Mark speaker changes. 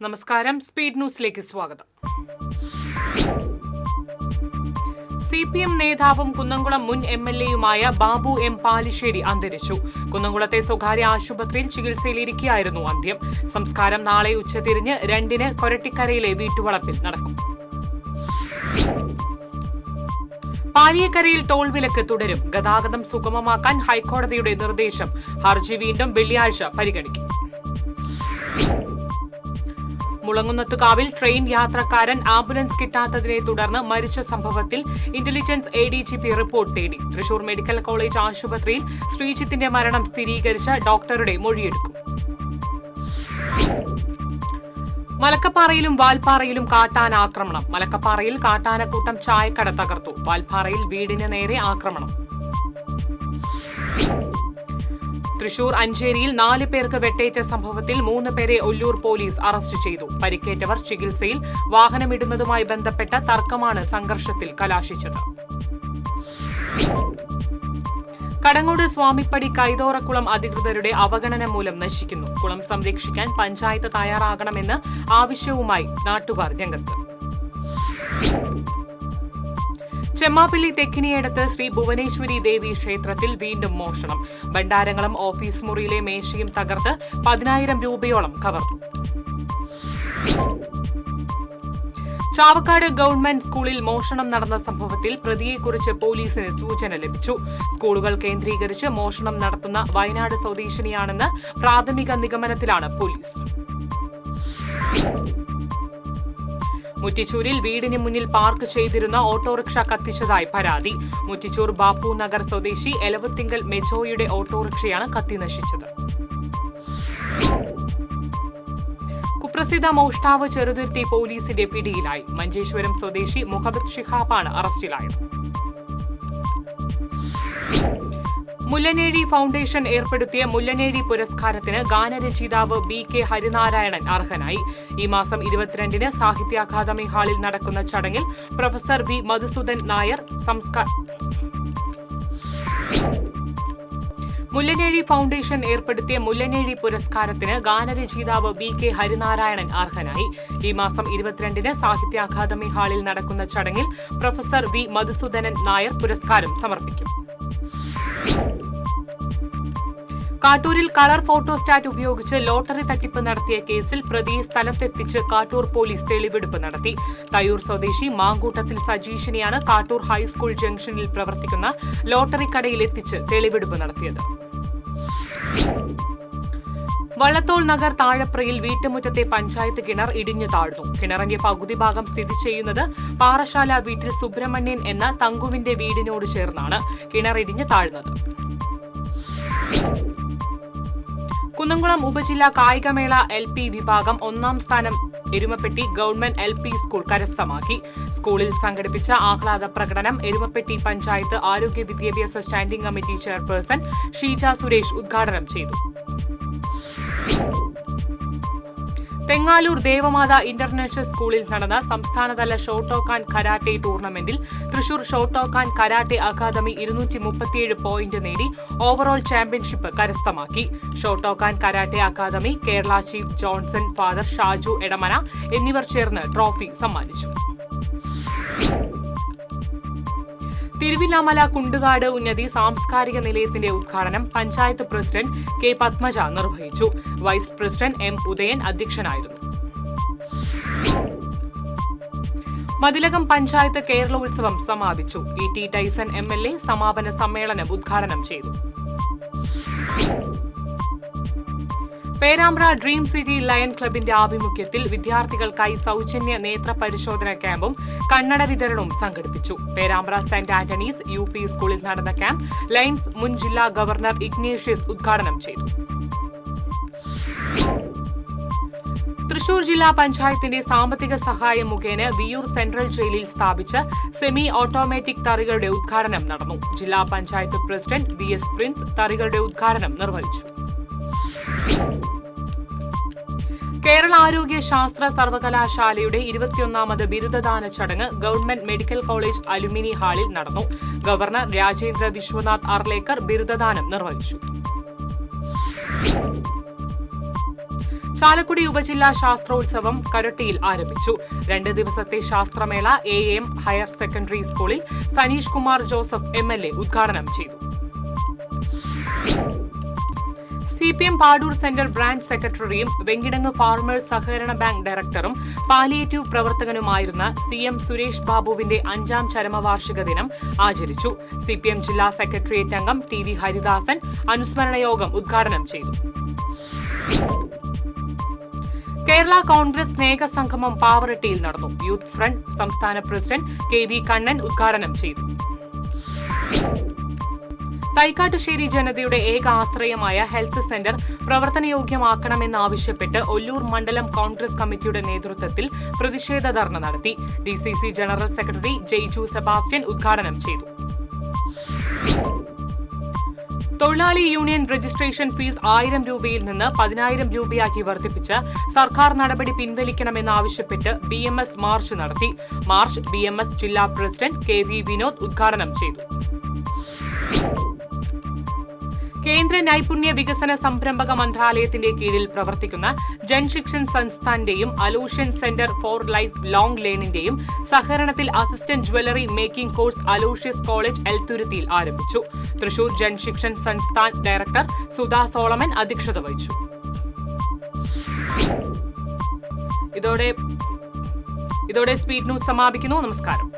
Speaker 1: നമസ്കാരം. സ്പീഡ് ന്യൂസിലേക്ക് സ്വാഗതം. CPM നേതാവും കുന്നംകുളം മുൻ MLA-യുമായ ബാബു M. പാലിശ്ശേരി അന്തരിച്ചു. കുന്നംകുളത്തെ സ്വകാര്യ ആശുപത്രിയിൽ ചികിത്സയിലിരിക്കെയായിരുന്നു അന്ത്യം. സംസ്കാരം നാളെ ഉച്ചതിരിഞ്ഞ് 2-ന് കൊരട്ടിക്കരയിലെ വീട്ടുവളപ്പിൽ നടക്കും. പാലിയേക്കരയിൽ ടോൾ വിലക്ക് തുടരും. ഗതാഗതം സുഗമമാക്കാൻ ഹൈക്കോടതിയുടെ നിർദ്ദേശം. ഹർജി വീണ്ടും വെള്ളിയാഴ്ച പരിഗണിക്കും. മുളങ്ങുന്നത്തുകാവിൽ ട്രെയിൻ യാത്രക്കാരൻ ആംബുലൻസ് കിട്ടാത്തതിനെ തുടർന്ന് മരിച്ച സംഭവത്തിൽ ഇന്റലിജൻസ് ADGP റിപ്പോർട്ട് തേടി. തൃശൂർ മെഡിക്കൽ കോളേജ് ആശുപത്രിയിൽ ശ്രീജിത്തിന്റെ മരണം സ്ഥിരീകരിച്ച ഡോക്ടറുടെ മൊഴിയെടുക്കും. മലക്കപ്പാറയിലും വാൽപ്പാറയിലും കാട്ടാന ആക്രമണം. മലക്കപ്പാറയിൽ കാട്ടാനക്കൂട്ടം ചായക്കട തകർത്തു. വാൽപ്പാറയിൽ വീടിന് നേരെ ആക്രമണം. തൃശൂർ അഞ്ചേരിയിൽ 4 പേർക്ക് വെട്ടേറ്റ സംഭവത്തിൽ 3 പേരെ ഒല്ലൂർ പോലീസ് അറസ്റ്റ് ചെയ്തു. പരിക്കേറ്റവർ ചികിത്സയിൽ. വാഹനമിടുന്നതുമായി ബന്ധപ്പെട്ട തർക്കമാണ് സംഘർഷത്തിൽ കലാശിച്ചത്. കടങ്ങോട് സ്വാമിപ്പടി കൈതോറക്കുളം അധികൃതരുടെ അവഗണന മൂലം നശിക്കുന്നു. കുളം സംരക്ഷിക്കാൻ പഞ്ചായത്ത് തയ്യാറാകണമെന്ന് ആവശ്യവുമായി നാട്ടുകാർ രംഗത്ത്. ചെമ്മാപ്പള്ളി തെക്കിനിയടത്ത് ശ്രീ ഭുവനേശ്വരി ദേവി ക്ഷേത്രത്തിൽ വീണ്ടും മോഷണം. ഭണ്ഡാരങ്ങളും ഓഫീസ് മുറിയിലെ മേശയും തകർത്ത് 10,000 രൂപയോളം കവർന്നു. ചാവക്കാട് ഗവൺമെന്റ് സ്കൂളിൽ മോഷണം നടന്ന സംഭവത്തിൽ പ്രതിയെക്കുറിച്ച് പോലീസിന് സൂചന ലഭിച്ചു. സ്കൂളുകൾ കേന്ദ്രീകരിച്ച് മോഷണം നടത്തുന്ന വയനാട് സ്വദേശിനിയാണെന്ന് പ്രാഥമിക നിഗമനത്തിലാണ് പോലീസ്. മുറ്റിച്ചൂരിൽ വീടിന് മുന്നിൽ പാർക്ക് ചെയ്തിരുന്ന ഓട്ടോറിക്ഷ കത്തിച്ചതായി പരാതി. മുറ്റിച്ചൂർ ബാപ്പു നഗർ സ്വദേശി എലവത്തിങ്കൽ മെജോയുടെ ഓട്ടോറിക്ഷയാണ് കത്തിനശിച്ചത്. കുപ്രസിദ്ധ മോഷ്ടാവ് ചെറുതുരുത്തി പോലീസിന്റെ പിടിയിലായി. മഞ്ചേശ്വരം സ്വദേശി മുഹമ്മദ് ഷിഹാബാണ് അറസ്റ്റിലായത്. മുല്ലനേഴി ഫൗണ്ടേഷൻ ഏർപ്പെടുത്തിയ മുല്ലനേഴി പുരസ്കാരത്തിന് ഗാനരചയിതാവ് BK ഹരിനാരായണൻ അർഹനായി. ഈ മാസം 22-ന് സാഹിത്യ അക്കാദമി ഹാളിൽ നടക്കുന്ന ചടങ്ങിൽ professor V. Madhusoodan Nair Mullanezhi foundation ഏർപ്പെടുത്തിയ മുല്ലനേഴി പുരസ്കാരത്തിന് ഗാനരചയിതാവ് BK ഹരിനാരായണൻ അർഹനായി. ഈ മാസം 22-ന് സാഹിത്യ അക്കാദമി ഹാളിൽ നടക്കുന്ന ചടങ്ങിൽ പ്രൊഫസർ V. മധുസൂദനൻ നായർ പുരസ്കാരം സമർപ്പിക്കും. കാട്ടൂരിൽ കളർ ഫോട്ടോസ്റ്റാറ്റ് ഉപയോഗിച്ച് ലോട്ടറി തട്ടിപ്പ് നടത്തിയ കേസിൽ പ്രതിയെ സ്ഥലത്തെത്തിച്ച് കാട്ടൂർ പോലീസ് തെളിവെടുപ്പ് നടത്തി. തയ്യൂർ സ്വദേശി മാങ്കൂട്ടത്തിൽ സജീഷിനെയാണ് കാട്ടൂർ ഹൈസ്കൂൾ ജംഗ്ഷനിൽ പ്രവർത്തിക്കുന്ന ലോട്ടറി കടയിൽ എത്തിച്ച് തെളിവെടുപ്പ് നടത്തിയത്. വള്ളത്തോൾ നഗർ താഴപ്രയിൽ വീട്ടുമുറ്റത്തെ പഞ്ചായത്ത് കിണർ ഇടിഞ്ഞു താഴ്ന്നു. കിണറിന്റെ പകുതി ഭാഗം സ്ഥിതി ചെയ്യുന്നത് പാറശാല വീട്ടിൽ സുബ്രഹ്മണ്യൻ എന്ന തങ്കുവിന്റെ വീടിനോട് ചേർന്നാണ് കിണർ ഇടിഞ്ഞു താഴ്ന്നത്. കുന്നംകുളം ഉപജില്ലാ കായികമേള LP വിഭാഗം 1ാം സ്ഥാനം എരുമപ്പെട്ടി ഗവൺമെന്റ് LP സ്കൂൾ കരസ്ഥമാക്കി. സ്കൂളിൽ സംഘടിപ്പിച്ച ആഹ്ലാദ പ്രകടനം എരുമപ്പെട്ടി പഞ്ചായത്ത് ആരോഗ്യ വിദ്യാഭ്യാസ standing committee chairperson Sheeja Suresh ഉദ്ഘാടനം ചെയ്തു. തെങ്ങാലൂർ ദേവമാത ഇന്റർനാഷണൽ സ്കൂളിൽ നടന്ന സംസ്ഥാനതല ഷോട്ടോക്കാൻ കരാട്ടെ ടൂർണമെന്റിൽ Thrissur Shotokan karate academy 237 point നേടി ഓവറോൾ ചാമ്പ്യൻഷിപ്പ് കരസ്ഥമാക്കി. Shotokan karate academy, Kerala chief Johnson father Shaju Edamana എന്നിവർ ചേർന്ന് ട്രോഫി സമ്മാനിച്ചു. തിരുവില്ലാമല കുണ്ടുകാട് ഉന്നതി സാംസ്കാരിക നിലയത്തിന്റെ ഉദ്ഘാടനം പഞ്ചായത്ത് പ്രസിഡന്റ് K. പത്മജ നിർവഹിച്ചു. Vice president M. ഉദയൻ അധ്യക്ഷനായിരുന്നു. മതിലകം പഞ്ചായത്ത് കേരളോത്സവം സമാപിച്ചു. E.T. ടൈസൺ MLA സമാപന സമ്മേളനം ഉദ്ഘാടനം ചെയ്തു. പേരാമ്പ്ര ഡ്രീം സിറ്റി ലയൺ ക്ലബിന്റെ ആഭിമുഖ്യത്തിൽ വിദ്യാർത്ഥികൾക്കായി സൗജന്യ നേത്ര പരിശോധന ക്യാമ്പും കണ്ണട വിതരണവും സംഘടിപ്പിച്ചു. പേരാമ്പ്ര സെന്റ് ആന്റണീസ് UP സ്കൂളിൽ നടന്ന ക്യാമ്പ് ലയൺസ് മുൻ ജില്ലാ ഗവർണർ ഇഗ്നേഷ്യസ് ഉദ്ഘാടനം ചെയ്തു. തൃശൂർ ജില്ലാ പഞ്ചായത്തിന്റെ സാമ്പത്തിക സഹായം മുഖേന വിയൂർ സെൻട്രൽ ജയിലിൽ സ്ഥാപിച്ച സെമി ഓട്ടോമാറ്റിക് തറികളുടെ ഉദ്ഘാടനം നടന്നു. ജില്ലാ പഞ്ചായത്ത് പ്രസിഡന്റ് VS പ്രിൻസ് തറികളുടെ ഉദ്ഘാടനം നിർവഹിച്ചു. കേരള ആരോഗ്യ ശാസ്ത്ര സർവകലാശാലയുടെ 21ാമത് ബിരുദദാന ചടങ്ങ് ഗവൺമെന്റ് മെഡിക്കൽ കോളേജ് അലുമിനി ഹാളിൽ നടന്നു. ഗവർണർ രാജേന്ദ്ര വിശ്വനാഥ് അർലേക്കർ ബിരുദദാനം നിർവഹിച്ചു. ചാലക്കുടി ഉപജില്ലാ ശാസ്ത്രോത്സവം കരട്ടിയിൽ ആരംഭിച്ചു. 2 ദിവസത്തെ ശാസ്ത്രമേള AM ഹയർ സെക്കൻഡറി സ്കൂളിൽ സനീഷ് കുമാർ ജോസഫ് MLA ഉദ്ഘാടനം ചെയ്തു. CPM പാടൂർ സെന്റർ ബ്രാഞ്ച് സെക്രട്ടറിയും വെങ്കിടങ്ങ് ഫാർമേഴ്സ് സഹകരണ ബാങ്ക് ഡയറക്ടറും പാലിയേറ്റീവ് പ്രവർത്തകനുമായിരുന്ന CM സുരേഷ് ബാബുവിന്റെ 5ാം ചരമവാർഷിക ദിനം ആചരിച്ചു. CPM ജില്ലാ സെക്രട്ടേറിയറ്റ് അംഗം TV ഹരിദാസൻ അനുസ്മരണ യോഗം ഉദ്ഘാടനം ചെയ്തു. കേരള കോൺഗ്രസ് സ്നേഹസംഗമം പാവറട്ടിയിൽ നടന്നു. യൂത്ത് ഫ്രണ്ട് സംസ്ഥാന പ്രസിഡന്റ് KV കണ്ണൻ ഉദ്ഘാടനം ചെയ്തു. തൈക്കാട്ടുശ്ശേരി ജനതയുടെ ഏക ആശ്രയമായ ഹെൽത്ത് സെന്റർ പ്രവർത്തനയോഗ്യമാക്കണമെന്നാവശ്യപ്പെട്ട് ഒല്ലൂർ മണ്ഡലം കോൺഗ്രസ് കമ്മിറ്റിയുടെ നേതൃത്വത്തിൽ പ്രതിഷേധ ധർണ നടത്തി. DCC general secretary Jaiju Sebastian ഉദ്ഘാടനം ചെയ്തു. തൊഴിലാളി യൂണിയൻ രജിസ്ട്രേഷൻ ഫീസ് 1000 രൂപയിൽ നിന്ന് 10,000 രൂപയാക്കി വർദ്ധിപ്പിച്ച് സർക്കാർ നടപടി പിൻവലിക്കണമെന്നാവശ്യപ്പെട്ട് BMS മാർച്ച് നടത്തി. മാർച്ച് BMS ജില്ലാ പ്രസിഡന്റ് KV വിനോദ് ഉദ്ഘാടനം ചെയ്തു. കേന്ദ്ര നൈപുണ്യ വികസന സംരംഭക മന്ത്രാലയത്തിന്റെ കീഴിൽ പ്രവർത്തിക്കുന്ന ജൻശിക്ഷൻ സംസ്ഥാന്റെയും Aloysian centre for lifelong ലേണിന്റെയും സഹകരണത്തിൽ assistant jewellery making course Aloysius college എൽത്തുരുത്തിയിൽ ആരംഭിച്ചു. തൃശൂർ ജൻശിക്ഷൻ സംസ്ഥാൻ ഡയറക്ടർ സുധാ സോളമൻ അധ്യക്ഷത വഹിച്ചു. ഇതോടെ സ്പീഡ് ന്യൂസ് സമാപിക്കുന്നു. നമസ്കാരം.